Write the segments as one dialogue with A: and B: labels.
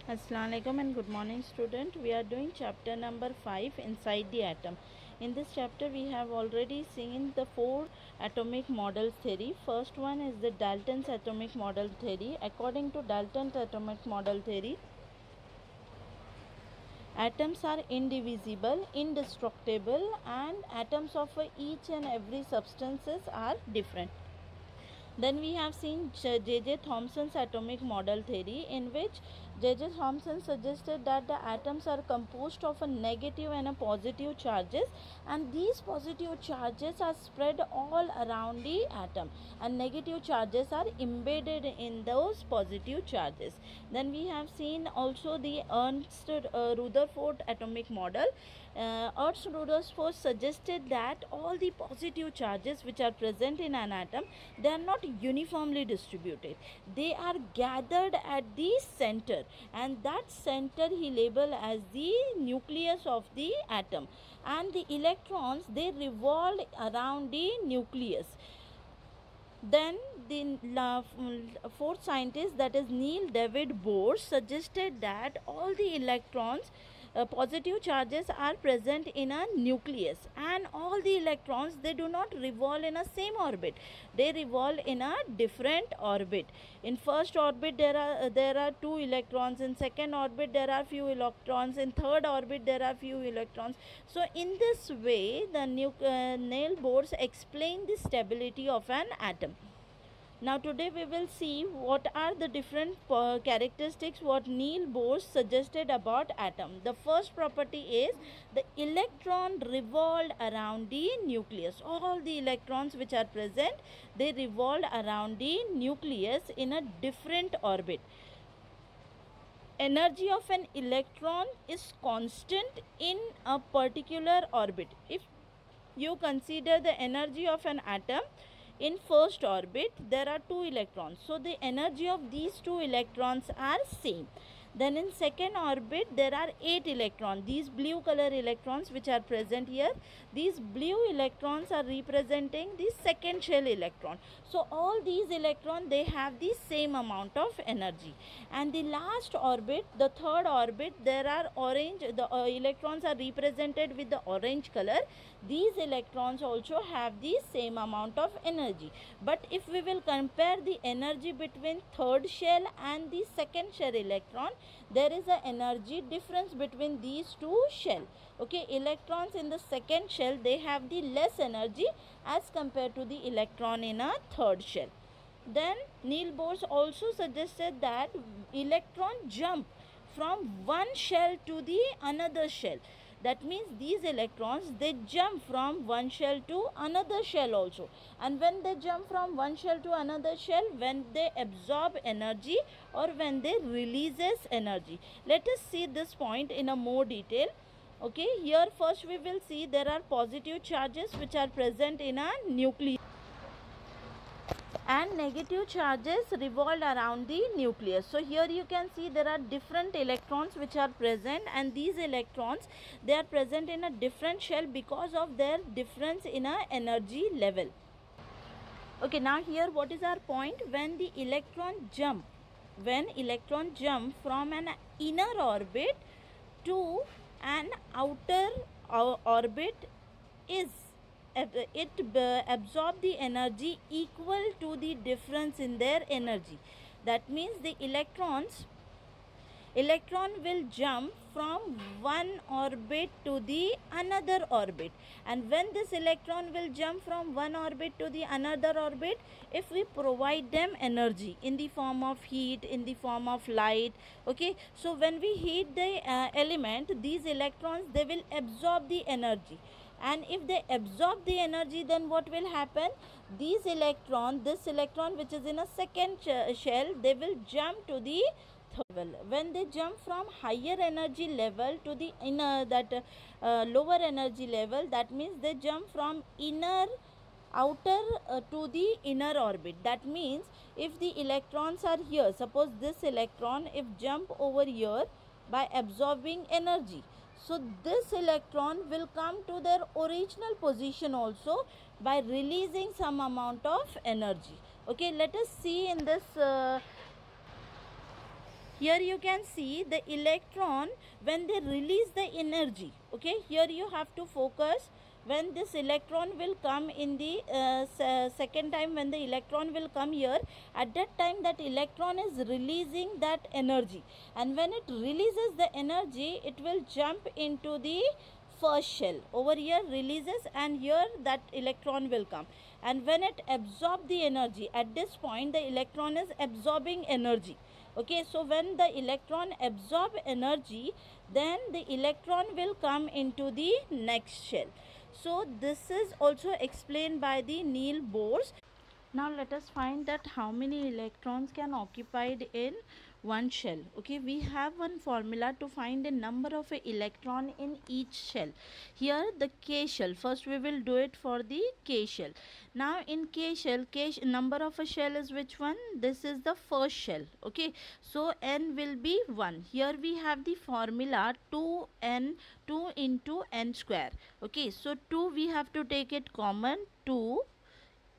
A: Assalamu alaikum and good morning student. We are doing chapter number 5 inside the atom. In this chapter we have already seen the four atomic model theory. First one is the Dalton's atomic model theory. According to Dalton's atomic model theory, atoms are indivisible, indestructible, and atoms of each and every substances are different. Then we have seen J.J. Thomson's atomic model theory, in which J.J. Thomson suggested that the atoms are composed of a negative and a positive charges, and these positive charges are spread all around the atom, and negative charges are embedded in those positive charges. Then we have seen also the Ernst Rutherford atomic model. Ernst Rutherford suggested that all the positive charges which are present in an atom, they are not uniformly distributed, they are gathered at the center, and that center he labeled as the nucleus of the atom, and the electrons, they revolve around the nucleus. Then the fourth scientist, that is Neil David Bohr, suggested that all the electrons, positive charges are present in a nucleus, and all the electrons, they do not revolve in a same orbit, they revolve in a different orbit. In first orbit there are two electrons, in second orbit there are few electrons, in third orbit there are few electrons. So in this way the Neil Bohr explained the stability of an atom. Now today we will see what are the different characteristics what Neil Bohr suggested about atom. The first property is the electron revolved around the nucleus. All the electrons which are present, they revolve around the nucleus in a different orbit. Energy of an electron is constant in a particular orbit. If you consider the energy of an atom, in first orbit there are two electrons, so the energy of these two electrons are same. Then in second orbit there are 8 electrons, these blue color electrons which are present here, these blue electrons are representing the second shell electron. So all these electrons, they have the same amount of energy. And the last orbit, the third orbit, there are orange, the electrons are represented with the orange color, these electrons also have the same amount of energy. But if we will compare the energy between third shell and the second shell electron, there is an energy difference between these two shell. Okay, electrons in the second shell, they have the less energy as compared to the electron in a third shell. Then Neil Bohr also suggested that electron jump from one shell to the another shell. That means these electrons, they jump from one shell to another shell also, and when they jump from one shell to another shell, when they absorb energy or when they releases energy. Let us see this point in a more detail. Okay, here first we will see there are positive charges which are present in a nucleus, and negative charges revolve around the nucleus. So here you can see there are different electrons which are present, and these electrons, they are present in a different shell because of their difference in a energy level. Okay, now here what is our point? When the electron jump, from an inner orbit to an outer orbit, is it absorb the energy equal to the difference in their energy. That means the electron will jump from one orbit to the another orbit, and when this electron will jump from one orbit to the another orbit, if we provide them energy in the form of heat, in the form of light, okay, so when we heat the element, these electrons, they will absorb the energy, and if they absorb the energy, then what will happen? This electron which is in a second shell, they will jump to the third level. When they jump from higher energy level to the lower energy level, that means they jump from outer to the inner orbit. That means if the electrons are here, suppose this electron if jump over here by absorbing energy, so this electron will come to their original position also by releasing some amount of energy. Okay, let us see in this Here you can see the electron when they release the energy. Okay, here you have to focus when this electron will come in the second time, when the electron will come here, at that time that electron is releasing that energy, and when it releases the energy it will jump into the first shell. Over here releases, and here that electron will come, and when it absorb the energy, at this point the electron is absorbing energy. Okay, so when the electron absorb energy, then the electron will come into the next shell. So this is also explained by the Neil Bohr. Now let us find that how many electrons can occupied in one shell. Okay, we have one formula to find the number of electron in each shell. Here the K shell, first we will do it for the K shell. Now in K shell, number of a shell is which one? This is the first shell. Okay, so n will be 1. Here we have the formula 2n, 2 into n square. Okay, so 2 we have to take it common, 2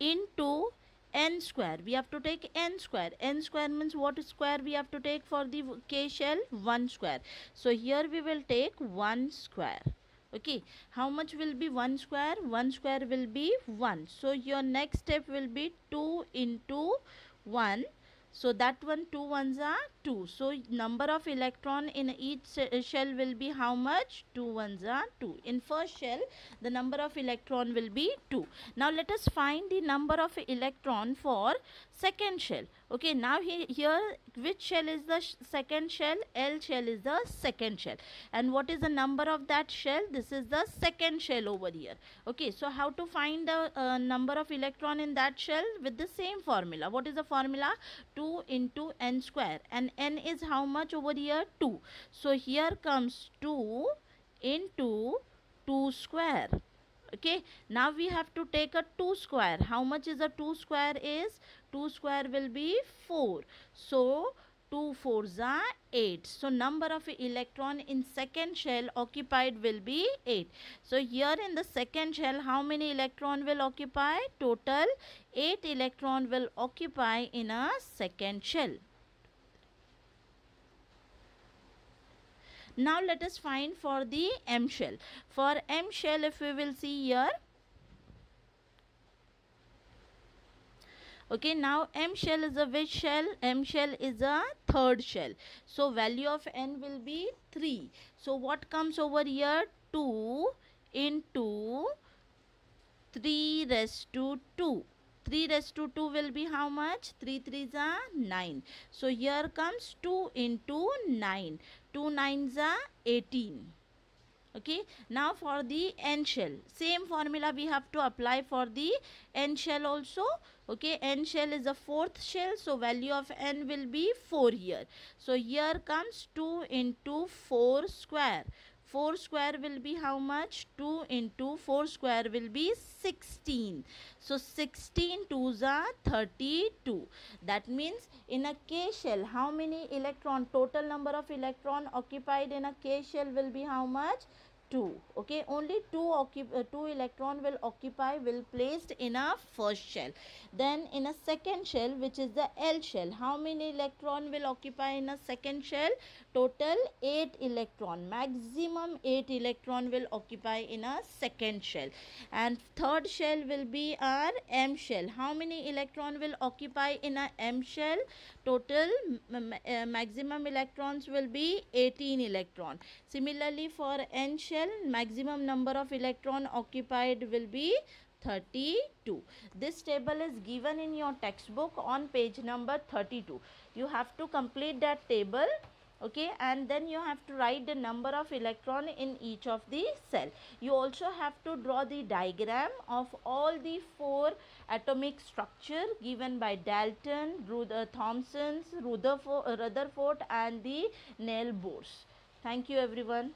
A: into n square. We have to take n square. N square means what square we have to take for the K shell? 1 square. So here we will take 1 square. Okay, how much will be 1 square? 1 square will be 1. So your next step will be 2 into 1. So that one 2 ones are 2. So number of electron in each shell will be how much? 2 ones are 2. In first shell the number of electron will be 2. Now let us find the number of electron for second shell. Okay, now here which shell is the second shell? L shell is the second shell. And what is the number of that shell? This is the second shell over here. Okay, so how to find the number of electron in that shell? With the same formula. What is the formula? 2 into n square, and n is how much over here? 2. So here comes 2 into 2 square. Okay, now we have to take a 2 square. How much is a 2 square? Is 2 square will be 4. So 2 fours are 8. So number of electron in second shell occupied will be 8. So here in the second shell how many electron will occupy? Total 8 electron will occupy in a second shell. Now let us find for the M shell. For M shell, if we will see here, okay, now M shell is a which shell? M shell is a third shell. So value of n will be 3. So what comes over here? 2 into 3 raised to 2. 3 raised to 2 will be how much? 3 3s are 9. So here comes 2 into 9. 2 9s are 18. Okay, now for the n shell, same formula we have to apply for the n shell also. Okay, n shell is a fourth shell, so value of n will be 4 here. So here comes 2 into 4 square. 4 square will be how much? 2 into 4 square will be 16. So 16 2s are 32. That means in a K shell, how many electron, total number of electron occupied in a K shell will be how much? 2. Okay, only 2 electron will placed in a first shell. Then in a second shell, which is the L shell, how many electron will occupy in a second shell? Total 8 electron, maximum 8 electron will occupy in a second shell. And third shell will be our M shell. How many electron will occupy in a M shell? Total maximum electrons will be 18 electron. Similarly for N shell, maximum number of electron occupied will be 32. This table is given in your textbook on page number 32. You have to complete that table. Okay, and then you have to write the number of electron in each of the cell. You also have to draw the diagram of all the 4 atomic structure given by Dalton, Thomson, Rutherford and the Neil Bohr. Thank you everyone.